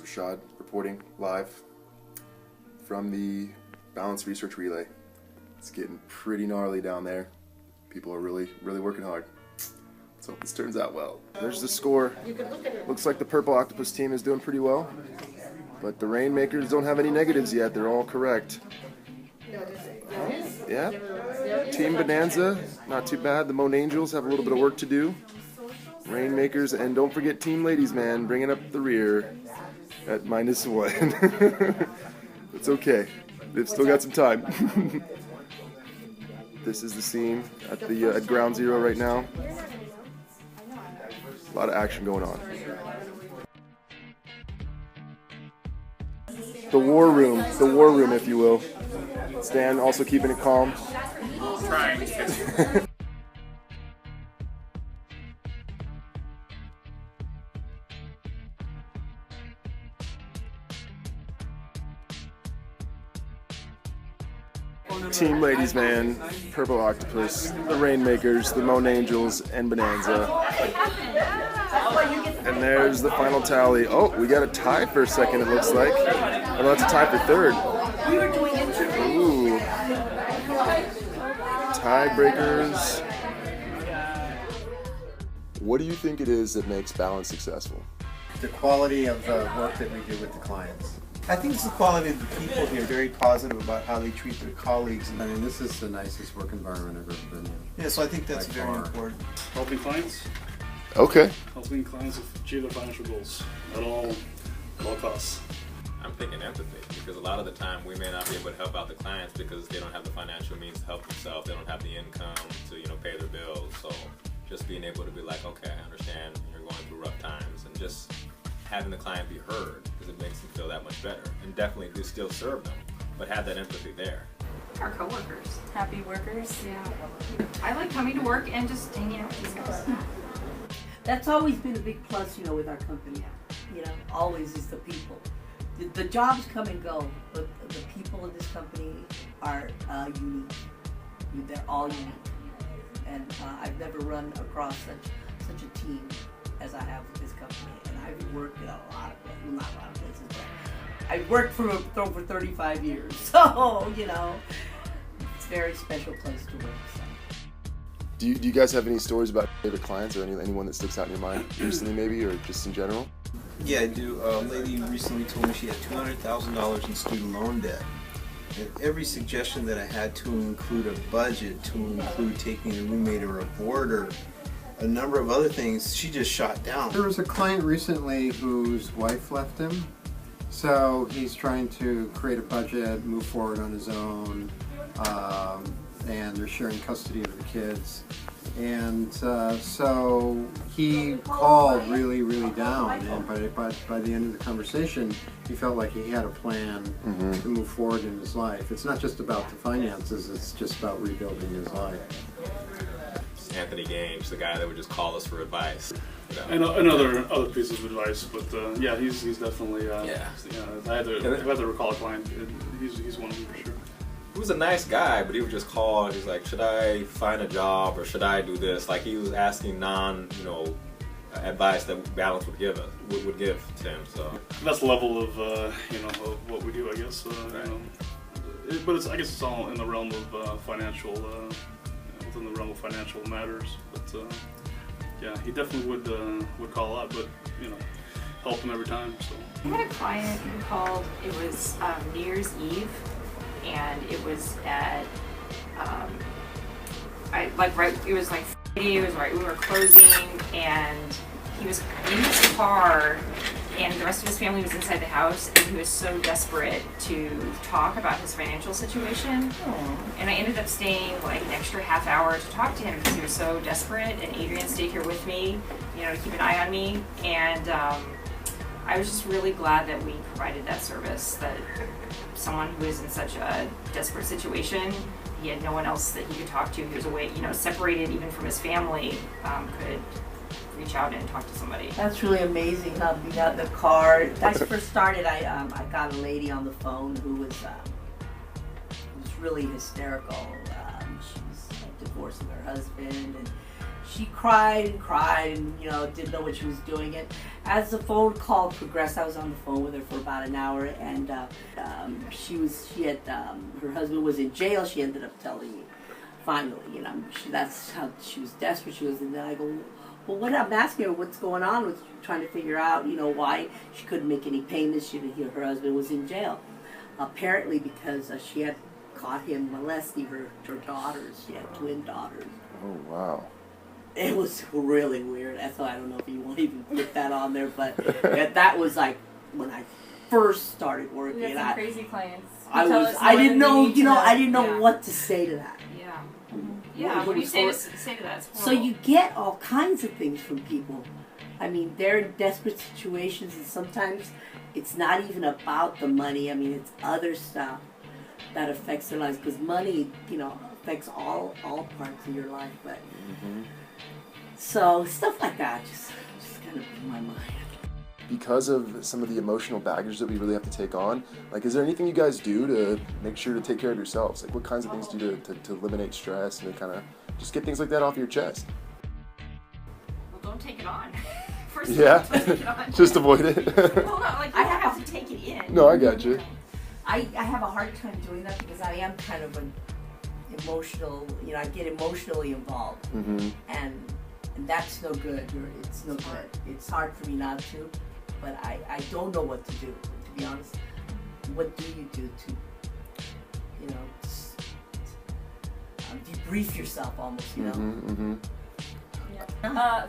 Rashad reporting live from the Balance Research Relay. It's getting pretty gnarly down there. People are really working hard. Let's hope this turns out well. There's the score. Looks like the Purple Octopus team is doing pretty well, but the Rainmakers don't have any negatives yet. They're all correct. Yeah. Team Bonanza, not too bad. The Moan Angels have a little bit of work to do. Rainmakers, and don't forget Team Ladies Man bringing up the rear at -1. It's okay. They've still got some time. This is the scene at Ground Zero right now. A lot of action going on. The war room, if you will. Stan also keeping it calm. Trying to. Team Ladies Man, Purple Octopus, the Rainmakers, the Moan Angels, and Bonanza. And there's the final tally. Oh, we got a tie for a second, it looks like. Oh, that's a tie for third. Ooh. Tiebreakers. What do you think it is that makes Balance successful? The quality of the work that we do with the clients. I think it's the quality of the people here, very positive about how they treat their colleagues. I mean, this is the nicest work environment I've ever been in. Yeah, so I think that's very important. Helping clients. Okay. Helping clients achieve their financial goals at all costs. I'm thinking empathy, because a lot of the time we may not be able to help out the clients because they don't have the financial means to help themselves. They don't have the income to, pay their bills. So just being able to be like, okay, I understand you're going through rough times, and just having the client be heard, because it makes them feel that much better. And definitely do still serve them, but have that empathy there. Our coworkers. Happy workers. Yeah. I like coming to work and just hanging out with these guys. That's always been a big plus, with our company. Always is the people. The jobs come and go, but the people in this company are unique. They're all unique. And I've never run across such a team as I have with this company. And I've worked in a lot of places, not a lot of places, but I've worked for over 35 years. So, it's a very special place to work. So. Do you guys have any stories about favorite clients or anyone that sticks out in your mind recently maybe, or just in general? Yeah, I do. A lady recently told me she had $200,000 in student loan debt. And every suggestion that I had to include a budget, to include taking a roommate or a boarder, a number of other things, she just shot down. There was a client recently whose wife left him, so he's trying to create a budget, move forward on his own, and they're sharing custody of the kids. And so he called really down, and by the end of the conversation, he felt like he had a plan to move forward in his life. It's not just about the finances, it's just about rebuilding his life. Anthony Gaines, the guy that would just call us for advice. And other pieces of advice, but he's definitely, if I had to recall a client, he's one of them for sure. He was a nice guy, but he would just call. He's like, "Should I find a job or should I do this?" Like he was asking advice that Balance would give to him. So that's the level of of what we do, I guess. But I guess it's all in the realm of financial, within the realm of financial matters. But he definitely would call out, but help him every time. So I had a client who called. It was New Year's Eve. And it was at, it was like Friday, it was right, we were closing, and he was in his car, and the rest of his family was inside the house, and he was so desperate to talk about his financial situation. And I ended up staying like an extra half hour to talk to him because he was so desperate, and Adrian stayed here with me, to keep an eye on me, and I was just really glad that we provided that service, that someone who was in such a desperate situation, he had no one else that he could talk to. He was away, separated even from his family, could reach out and talk to somebody. That's really amazing how we got the car. When I first started, I got a lady on the phone who was really hysterical. She was divorcing her husband, and she cried and cried and, you know, didn't know what she was doing. And as the phone call progressed, I was on the phone with her for about an hour, and her husband was in jail. She ended up telling me finally, you know, that's how she was desperate. She was, and then I go, well, what I'm asking her, what's going on? Was trying to figure out, you know, why she couldn't make any payments. Her husband was in jail, apparently because she had caught him molesting her daughters. She had twin daughters. Oh, wow. It was really weird. So I don't know if you want to even put that on there, but that was like when I first started working. We got some crazy clients. I didn't know what to say to that. Yeah. Yeah. What do you say to that? It's So you get all kinds of things from people. I mean, they're in desperate situations, and sometimes it's not even about the money. I mean, it's other stuff that affects their lives, because money, you know, affects all parts of your life. But so stuff like that just kind of blew my mind. Because of some of the emotional baggage that we really have to take on, like, is there anything you guys do to make sure to take care of yourselves? Like, what kinds of things do you do to eliminate stress and to kind of just get things like that off your chest? Well, don't take it on. First Yeah, don't take it on. just avoid it. Well, no, like you don't have to take it in. No, I got you. I have a hard time doing that because I am kind of an emotional, you know, I get emotionally involved. Mm-hmm. And that's no good. It's no good. It's hard for me not to, but I don't know what to do, to be honest. What do you do to, you know, debrief yourself almost, you know? Mm-hmm, mm-hmm.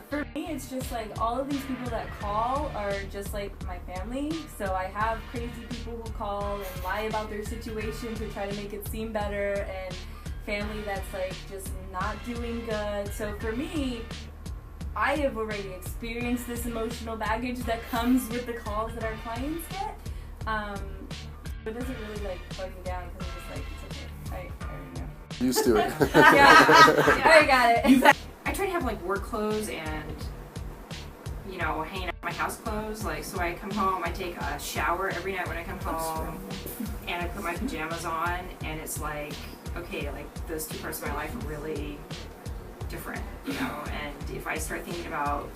For me, it's just like all of these people that call are just like my family. So I have crazy people who call and lie about their situation to try to make it seem better, and family that's like just not doing good. So for me, I have already experienced this emotional baggage that comes with the calls that our clients get. It doesn't really like bug me down because I'm just like, it's okay. I already know. Used to it. Yeah, I got it. I try to have like work clothes and, you know, hanging out my house clothes. Like, so I come home, I take a shower every night when I come home, and I put my pajamas on, and it's like, okay, like those two parts of my life are really different, you know. And if I start thinking about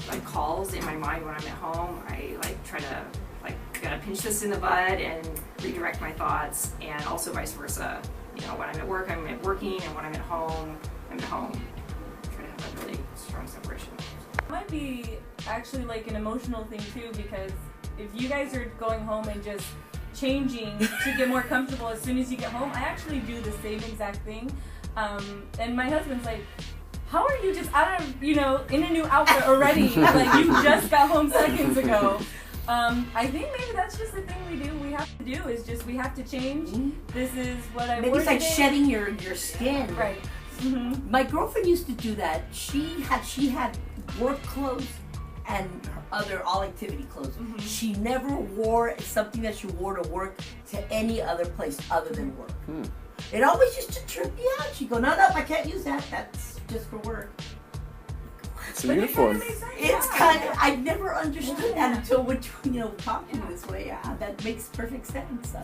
like calls in my mind when I'm at home, I like try to like gotta pinch this in the bud and redirect my thoughts, and also vice versa. You know, when I'm at work, I'm at working, and when I'm at home, I'm at home. Try to have a really strong separation. It might be actually like an emotional thing too, because if you guys are going home and just changing to get more comfortable as soon as you get home, I actually do the same exact thing. And my husband's like, how are you just out of, you know, in a new outfit already? Like, you just got home seconds ago. I think maybe that's just the thing we have to do, is just we have to change. Mm-hmm. This is what I Maybe wore it's like today. shedding your skin. Right. Mm-hmm. My girlfriend used to do that. She had work clothes and her other all activity clothes. Mm-hmm. She never wore something that she wore to work to any other place other than work. It always used to trip me out. She'd go, no, I can't use that. That's just for work. It's a uniform. It's kind of, I never understood that until we're, you know, talking this way. Yeah, that makes perfect sense. So.